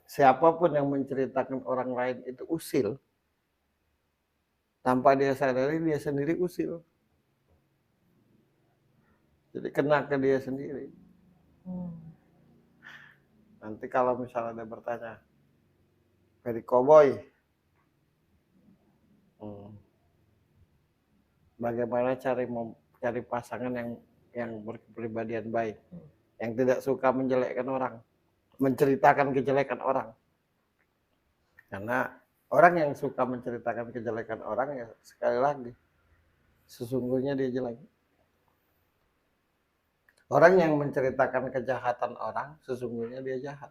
Siapapun yang menceritakan orang lain itu usil, tanpa dia sadari dia sendiri usil. Jadi kena ke dia sendiri. Nanti kalau misalnya dia bertanya, Ferry Cowboy, bagaimana cari pasangan yang berkepribadian baik, yang tidak suka menjelekkan orang, menceritakan kejelekan orang. Karena orang yang suka menceritakan kejelekan orang, ya sekali lagi, sesungguhnya dia jelek. Orang yang menceritakan kejahatan orang, sesungguhnya dia jahat.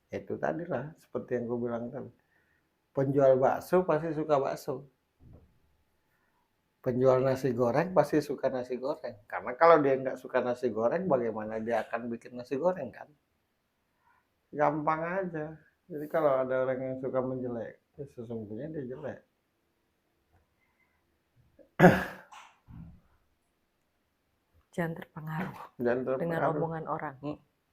Itu tadilah, seperti yang gue bilang tadi. Penjual bakso pasti suka bakso. Penjual nasi goreng pasti suka nasi goreng. Karena kalau dia nggak suka nasi goreng, bagaimana dia akan bikin nasi goreng kan? Gampang aja. Jadi kalau ada orang yang suka menjelek, ya sesungguhnya dia jelek. Jangan terpengaruh Dan dengan omongan orang.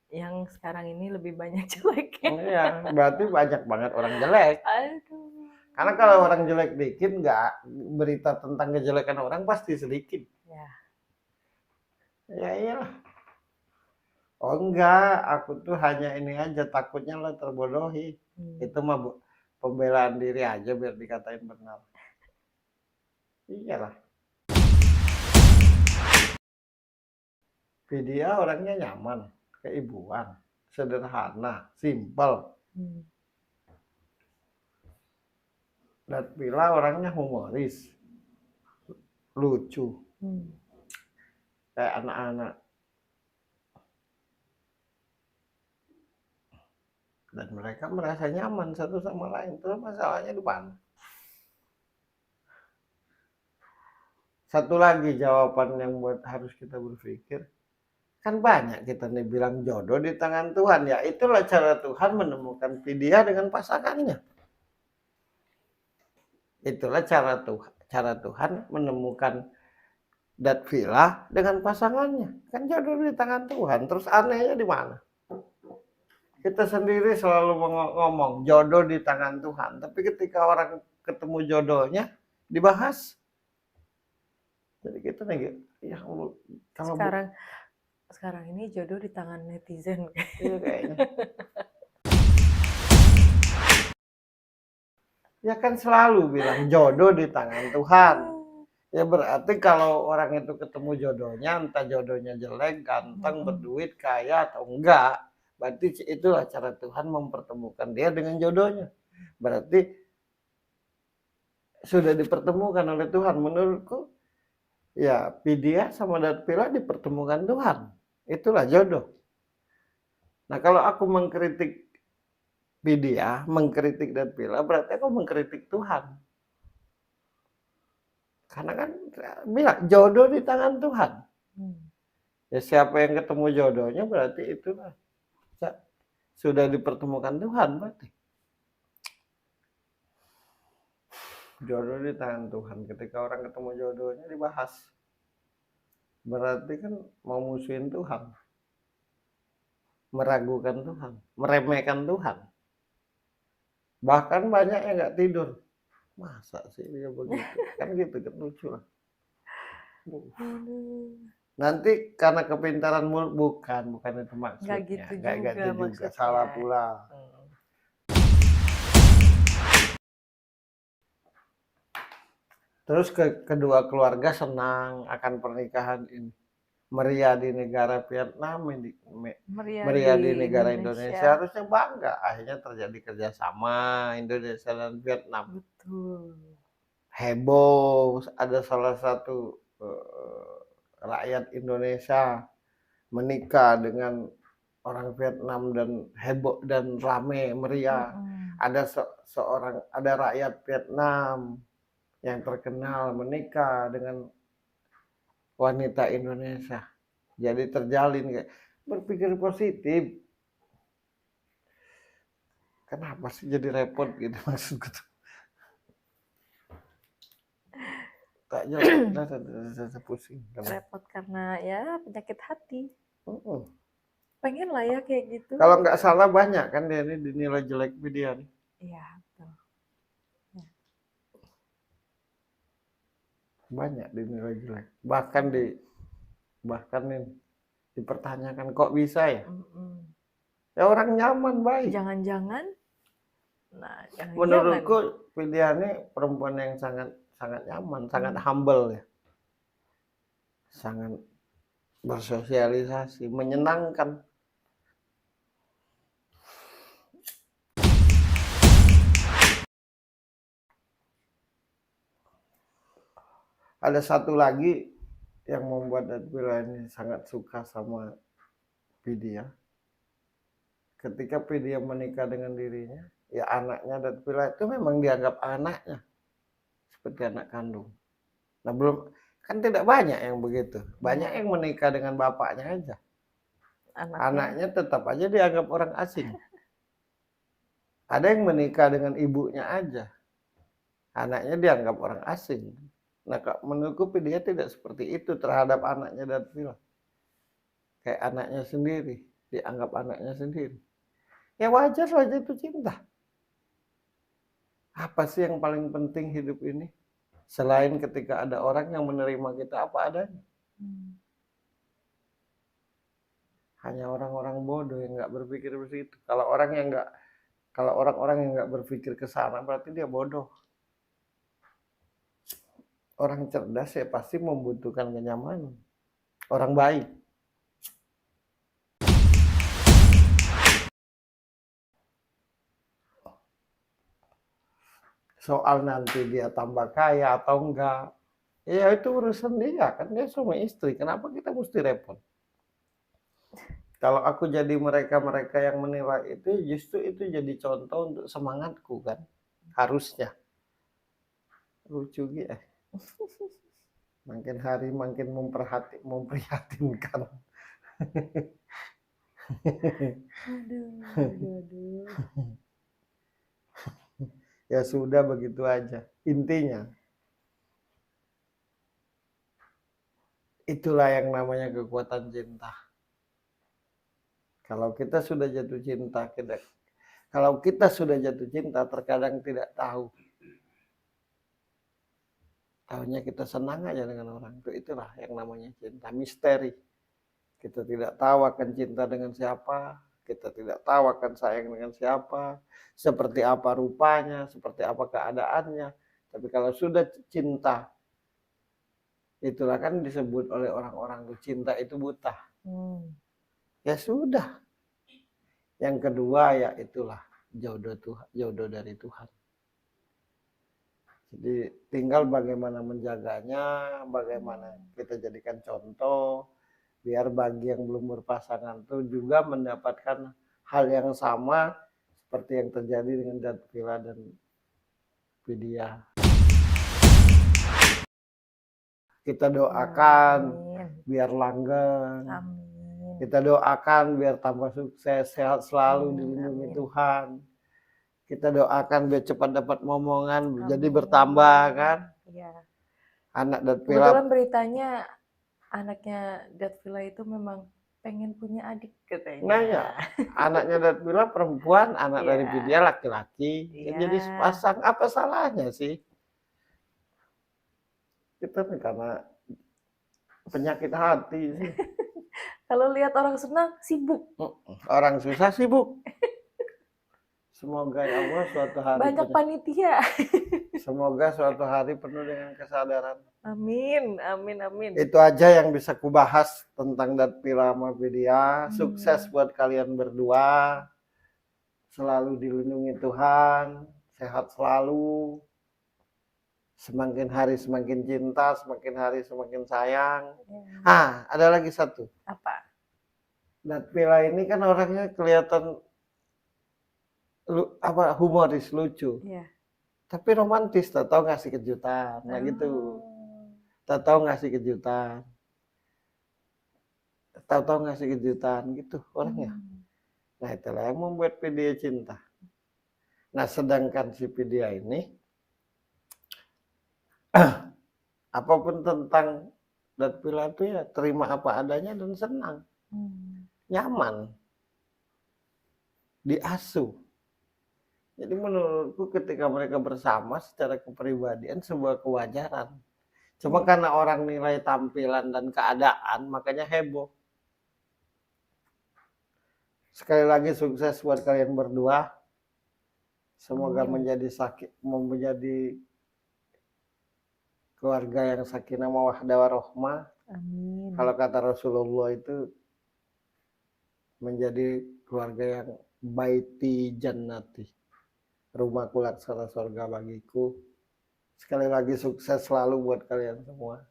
Yang sekarang ini lebih banyak jeleknya. Iya, berarti banyak banget orang jelek. Aduh. Karena kalau orang jelek dikit, nggak berita tentang kejelekan orang pasti sedikit. Ya. Ya iyalah. Oh enggak, aku tuh hanya ini aja, takutnya lo terbodohi. Itu mah pembelaan diri aja biar dikatain benar. Iyalah. Vidya orangnya nyaman, keibuan, sederhana, simpel. Dan Pila orangnya humoris, lucu, kayak anak-anak. Dan mereka merasa nyaman satu sama lain. Terus masalahnya di mana? Satu lagi jawaban yang buat harus kita berpikir. Kan banyak kita nih bilang jodoh di tangan Tuhan. Ya itulah cara Tuhan menemukan Vidya dengan pasangannya. Itulah cara Tuhan menemukan Datvila dengan pasangannya. Kan jodoh di tangan Tuhan. Terus anehnya di mana? Kita sendiri selalu ngomong jodoh di tangan Tuhan. Tapi ketika orang ketemu jodohnya, dibahas. Jadi kita nih, ya Allah. Sekarang ini jodoh di tangan netizen. Iya kayaknya. Ya kan selalu bilang jodoh di tangan Tuhan. Ya berarti kalau orang itu ketemu jodohnya, entah jodohnya jelek, ganteng, berduit, kaya atau enggak, berarti itulah cara Tuhan mempertemukan dia dengan jodohnya. Berarti sudah dipertemukan oleh Tuhan. Menurutku, ya Vidya sama Datvila dipertemukan Tuhan. Itulah jodoh. Nah kalau aku mengkritik Vidya, mengkritik Datvila, berarti aku mengkritik Tuhan. Karena kan bilang jodoh di tangan Tuhan. Ya siapa yang ketemu jodohnya berarti itulah sudah dipertemukan Tuhan berarti. Jodoh di tangan Tuhan. Ketika orang ketemu jodohnya dibahas. Berarti kan mau musuhin Tuhan. Meragukan Tuhan. Meremehkan Tuhan. Bahkan banyak yang nggak tidur. Masa sih dia begitu? Kan gitu kan lucu lah. Nanti karena kepintaran mulut bukan itu maksudnya. Nggak gitu juga salah pula. Terus kedua keluarga senang akan pernikahan ini. Meriah di negara Vietnam, meriah di negara Indonesia. Harusnya bangga. Akhirnya terjadi kerjasama Indonesia dan Vietnam. Betul. Heboh, ada salah satu rakyat Indonesia menikah dengan orang Vietnam dan heboh dan rame meriah. Ada ada rakyat Vietnam yang terkenal menikah dengan wanita Indonesia. Jadi terjalin kayak berpikir positif. Kenapa sih jadi repot gitu maksudku tuh? Tak jelas, pusing. Repot karena ya penyakit hati. pengen lah ya kayak gitu. Kalau nggak salah banyak kan dia ini dinilai jelek Vidya nih. Iya, betul. Banyak dinilai jelek. Bahkan ini dipertanyakan kok bisa ya? Mm-mm. Ya orang nyaman baik. Jangan-jangan, nah jangan-jangan. Menurutku Vidya ini perempuan yang sangat nyaman, sangat humble ya. Sangat bersosialisasi, menyenangkan. Ada satu lagi yang membuat Datpila ini sangat suka sama Vidya. Ketika Vidya menikah dengan dirinya, ya anaknya Datpila itu memang dianggap anaknya, seperti anak kandung. Nah belum, kan tidak banyak yang begitu. Banyak yang menikah dengan bapaknya aja. Anaknya tetap aja dianggap orang asing. Ada yang menikah dengan ibunya aja. Anaknya dianggap orang asing. Nah, menurutku Vidya tidak seperti itu terhadap anaknya Datpila. Kayak anaknya sendiri, dianggap anaknya sendiri. Ya wajar saja itu cinta. Apa sih yang paling penting hidup ini? Selain ketika ada orang yang menerima kita apa adanya. Hanya orang-orang bodoh yang nggak berpikir begitu. Kalau orang-orang yang nggak berpikir ke sana berarti dia bodoh. Orang cerdas ya pasti membutuhkan kenyamanan. Orang baik. Soal nanti dia tambah kaya atau enggak, ya itu urusan dia, kan dia suami istri. Kenapa kita mesti repot? Kalau aku jadi mereka yang menilai itu, justru itu jadi contoh untuk semangatku kan. Harusnya. Lucu gitu. Makin hari makin memprihatinkan. Aduh. Ya sudah begitu aja. Intinya, itulah yang namanya kekuatan cinta. Kalau kita sudah jatuh cinta, terkadang tidak tahu. Tahunya kita senang aja dengan orang. Itulah yang namanya cinta, misteri. Kita tidak tahu akan cinta dengan siapa, kita tidak tahu akan sayang dengan siapa, seperti apa rupanya, seperti apa keadaannya. Tapi kalau sudah cinta, itulah kan disebut oleh orang-orang tuh cinta itu buta. Ya sudah. Yang kedua ya itulah jodoh dari Tuhan. Jadi tinggal bagaimana menjaganya, bagaimana kita jadikan contoh, biar bagi yang belum berpasangan tuh juga mendapatkan hal yang sama seperti yang terjadi dengan Datpila dan Vidya. Kita doakan biar langgeng. Kita doakan biar tambah sukses, sehat selalu, dilindungi Tuhan. Kita doakan biar cepat dapat momongan, jadi bertambah kan. Iya. Anak Datpila. Kebetulan beritanya anaknya Datpila itu memang pengen punya adik katanya. Nah ya, anaknya Datpila perempuan, anak dari Vidya laki-laki. Jadi sepasang, apa salahnya sih? Kita karena penyakit hati sih. Kalau lihat orang senang, sibuk. Orang susah sibuk. Semoga ya Allah suatu hari banyak panitia. Semoga suatu hari penuh dengan kesadaran. Amin. Itu aja yang bisa kubahas tentang Datpila sama Vidya. Sukses buat kalian berdua. Selalu dilindungi Tuhan. Sehat selalu. Semakin hari semakin cinta, semakin hari semakin sayang. Ada lagi satu. Apa? Datpila ini kan orangnya kelihatan humoris, lucu. Tapi romantis, tahu ngasih kejutan. Nah gitu. Tahu ngasih kejutan. Tahu ngasih kejutan gitu orangnya. Nah itulah yang membuat Vidya cinta. Nah sedangkan si Vidya ini apapun tentang Datpila itu ya terima apa adanya dan senang. nyaman, diasuh. Jadi menurutku ketika mereka bersama secara kepribadian sebuah kewajaran. Cuma Iya. karena orang nilai tampilan dan keadaan makanya heboh. Sekali lagi sukses buat kalian berdua. Semoga Amin. menjadi keluarga yang sakinah mawaddah warahmah. Amin. Kalau kata Rasulullah itu menjadi keluarga yang baiti jannati. Rumahku laksana surga bagiku. Sekali lagi sukses selalu buat kalian semua.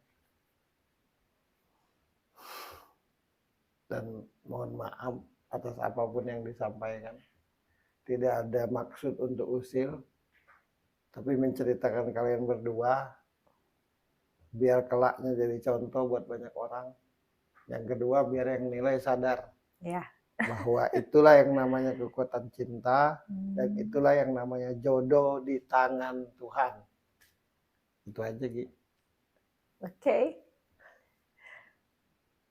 Dan mohon maaf atas apapun yang disampaikan. Tidak ada maksud untuk usil, tapi menceritakan kalian berdua biar kelaknya jadi contoh buat banyak orang. Yang kedua biar yang nilai sadar Ya. bahwa itulah yang namanya kekuatan cinta dan itulah yang namanya jodoh di tangan Tuhan. Itu aja Gi. Oke.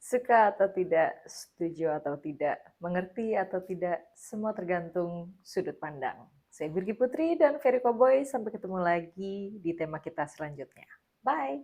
Suka atau tidak, setuju atau tidak, mengerti atau tidak, semua tergantung sudut pandang. Saya Birgi Putri dan Ferry Koboy, sampai ketemu lagi di tema kita selanjutnya. Bye!